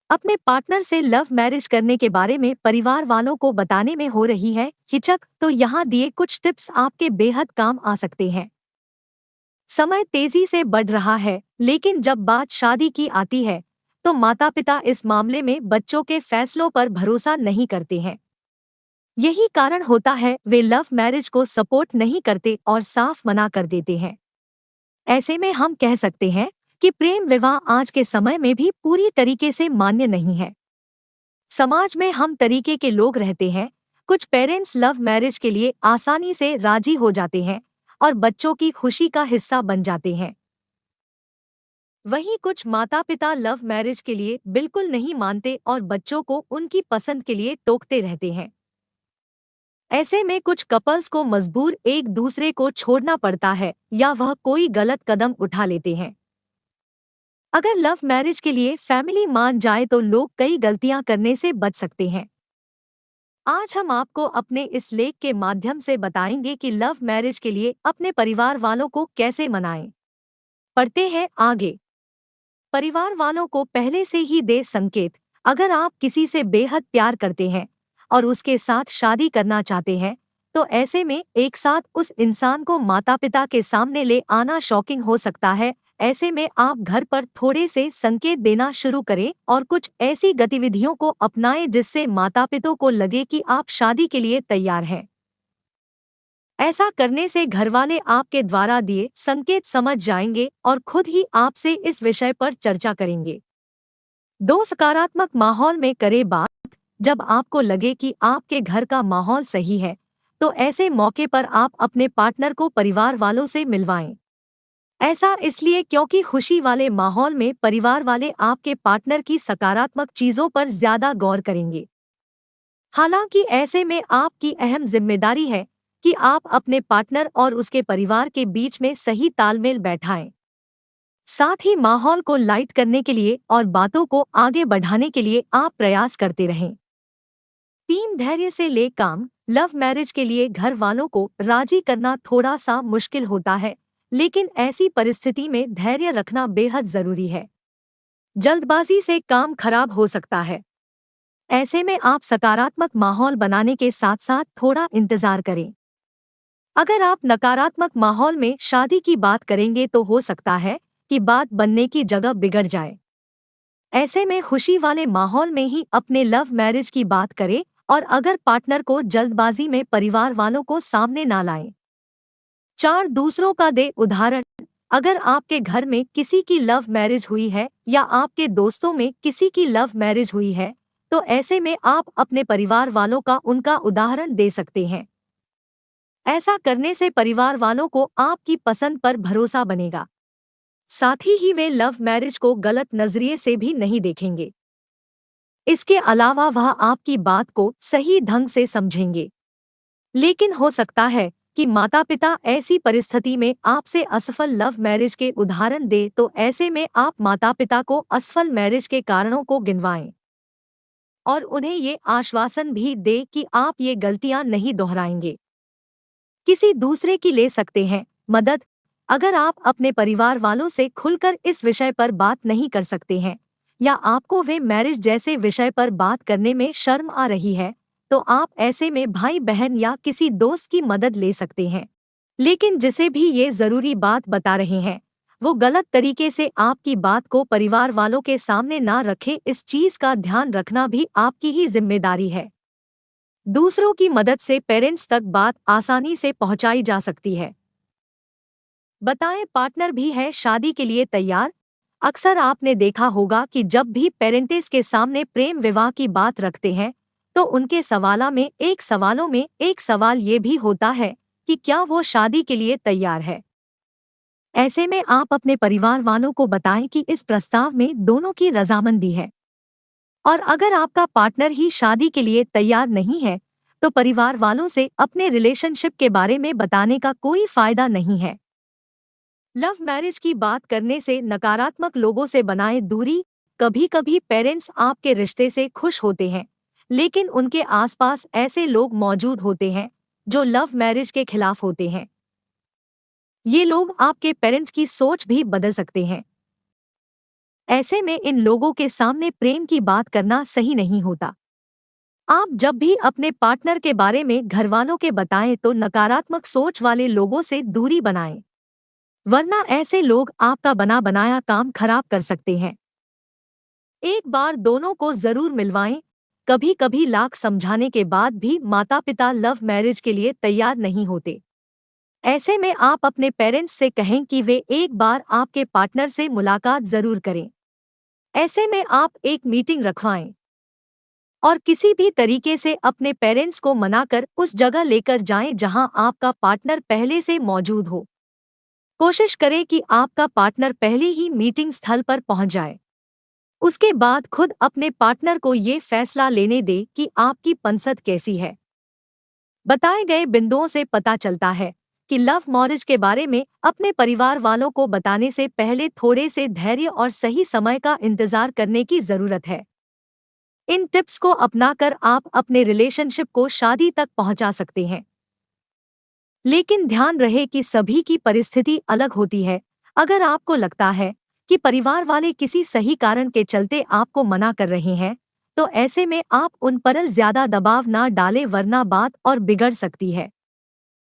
अपने पार्टनर से love marriage करने के बारे में परिवार वालों को बताने में हो रही है हिचक, तो यहाँ दिए कुछ टिप्स आपके बेहद काम आ सकते हैं। समय तेजी से बढ़ रहा है, लेकिन जब बात शादी की आती है तो माता पिता इस मामले में बच्चों के फैसलों पर भरोसा नहीं करते हैं। यही कारण होता है वे लव मैरिज को सपोर्ट नहीं करते और साफ मना कर देते हैं। ऐसे में हम कह सकते हैं कि प्रेम विवाह आज के समय में भी पूरी तरीके से मान्य नहीं है। समाज में हम तरीके के लोग रहते हैं। कुछ पेरेंट्स लव मैरिज के लिए आसानी से राजी हो जाते हैं और बच्चों की खुशी का हिस्सा बन जाते हैं। वहीं कुछ माता पिता लव मैरिज के लिए बिल्कुल नहीं मानते और बच्चों को उनकी पसंद के लिए टोकते रहते हैं। ऐसे में कुछ कपल्स को मजबूर एक दूसरे को छोड़ना पड़ता है या वह कोई गलत कदम उठा लेते हैं। अगर लव मैरिज के लिए फैमिली मान जाए तो लोग कई गलतियां करने से बच सकते हैं। आज हम आपको अपने इस लेख के माध्यम से बताएंगे कि लव मैरिज के लिए अपने परिवार वालों को कैसे मनाएं। पढ़ते हैं आगे। परिवार वालों को पहले से ही दे संकेत। अगर आप किसी से बेहद प्यार करते हैं और उसके साथ शादी करना चाहते हैं, तो ऐसे में एक साथ उस इंसान को माता पिता के सामने ले आना शॉकिंग हो सकता है। ऐसे में आप घर पर थोड़े से संकेत देना शुरू करें और कुछ ऐसी गतिविधियों को अपनाएं जिससे माता पिता को लगे कि आप शादी के लिए तैयार हैं। ऐसा करने से घरवाले आपके द्वारा दिए संकेत समझ जाएंगे और खुद ही आपसे इस विषय पर चर्चा करेंगे। दो सकारात्मक माहौल में करें बात। जब आपको लगे कि आपके घर का माहौल सही है, तो ऐसे मौके पर आप अपने पार्टनर को परिवार वालों से मिलवाएं। ऐसा इसलिए क्योंकि खुशी वाले माहौल में परिवार वाले आपके पार्टनर की सकारात्मक चीजों पर ज्यादा गौर करेंगे। हालांकि ऐसे में आपकी अहम जिम्मेदारी है कि आप अपने पार्टनर और उसके परिवार के बीच में सही तालमेल बैठाएं। साथ ही माहौल को लाइट करने के लिए और बातों को आगे बढ़ाने के लिए आप प्रयास करते रहें। 3 धैर्य से ले काम। लव मैरिज के लिए घर वालों को राजी करना थोड़ा सा मुश्किल होता है, लेकिन ऐसी परिस्थिति में धैर्य रखना बेहद जरूरी है। जल्दबाजी से काम खराब हो सकता है। ऐसे में आप सकारात्मक माहौल बनाने के साथ साथ थोड़ा इंतजार करें। अगर आप नकारात्मक माहौल में शादी की बात करेंगे तो हो सकता है कि बात बनने की जगह बिगड़ जाए। ऐसे में खुशी वाले माहौल में ही अपने लव मैरिज की बात करें और अगर पार्टनर को जल्दबाजी में परिवार वालों को सामने ना लाएं। 4 दूसरों का दे उदाहरण। अगर आपके घर में किसी की लव मैरिज हुई है या आपके दोस्तों में किसी की लव मैरिज हुई है, तो ऐसे में आप अपने परिवार वालों का उनका उदाहरण दे सकते हैं। ऐसा करने से परिवार वालों को आपकी पसंद पर भरोसा बनेगा। साथ ही वे लव मैरिज को गलत नजरिए से भी नहीं देखेंगे। इसके अलावा वह आपकी बात को सही ढंग से समझेंगे। लेकिन हो सकता है कि माता पिता ऐसी परिस्थिति में आपसे असफल लव मैरिज के उदाहरण दे, तो ऐसे में आप माता पिता को असफल मैरिज के कारणों को गिनवाएं और उन्हें ये आश्वासन भी दे कि आप ये गलतियां नहीं दोहराएंगे। किसी दूसरे की ले सकते हैं मदद। अगर आप अपने परिवार वालों से खुलकर इस विषय पर बात नहीं कर सकते हैं या आपको वे मैरिज जैसे विषय पर बात करने में शर्म आ रही है, तो आप ऐसे में भाई बहन या किसी दोस्त की मदद ले सकते हैं। लेकिन जिसे भी ये जरूरी बात बता रहे हैं, वो गलत तरीके से आपकी बात को परिवार वालों के सामने ना रखे। इस चीज का ध्यान रखना भी आपकी ही जिम्मेदारी है। दूसरों की मदद से पेरेंट्स तक बात आसानी से पहुंचाई जा सकती है। बताएं पार्टनर भी है शादी के लिए तैयार। अक्सर आपने देखा होगा कि जब भी पेरेंट्स के सामने प्रेम विवाह की बात रखते हैं, तो उनके सवालों में एक सवाल ये भी होता है कि क्या वो शादी के लिए तैयार है। ऐसे में आप अपने परिवार वालों को बताएं कि इस प्रस्ताव में दोनों की रजामंदी है और अगर आपका पार्टनर ही शादी के लिए तैयार नहीं है, तो परिवार वालों से अपने रिलेशनशिप के बारे में बताने का कोई फायदा नहीं है। लव मैरिज की बात करने से नकारात्मक लोगों से बनाएं दूरी। कभी कभी पेरेंट्स आपके रिश्ते से खुश होते हैं, लेकिन उनके आसपास ऐसे लोग मौजूद होते हैं जो लव मैरिज के खिलाफ होते हैं। ये लोग आपके पेरेंट्स की सोच भी बदल सकते हैं। ऐसे में इन लोगों के सामने प्रेम की बात करना सही नहीं होता। आप जब भी अपने पार्टनर के बारे में घरवालों के बताएं तो नकारात्मक सोच वाले लोगों से दूरी बनाएं, वरना ऐसे लोग आपका बना बनाया काम खराब कर सकते हैं। एक बार दोनों को जरूर मिलवाएं। कभी कभी लाख समझाने के बाद भी माता पिता लव मैरिज के लिए तैयार नहीं होते। ऐसे में आप अपने पेरेंट्स से कहें कि वे एक बार आपके पार्टनर से मुलाकात जरूर करें। ऐसे में आप एक मीटिंग रखवाएं और किसी भी तरीके से अपने पेरेंट्स को मनाकर उस जगह लेकर जाएं जहां आपका पार्टनर पहले से मौजूद हो। कोशिश करें कि आपका पार्टनर पहले ही मीटिंग स्थल पर पहुंच जाए। उसके बाद खुद अपने पार्टनर को ये फैसला लेने दे कि आपकी पसंद कैसी है। बताए गए बिंदुओं से पता चलता है कि लव मैरिज के बारे में अपने परिवार वालों को बताने से पहले थोड़े से धैर्य और सही समय का इंतजार करने की जरूरत है। इन टिप्स को अपनाकर आप अपने रिलेशनशिप को शादी तक पहुंचा सकते हैं। लेकिन ध्यान रहे कि सभी की परिस्थिति अलग होती है। अगर आपको लगता है कि परिवार वाले किसी सही कारण के चलते आपको मना कर रहे हैं, तो ऐसे में आप उन पर ज्यादा दबाव ना डालें, वरना बात और बिगड़ सकती है।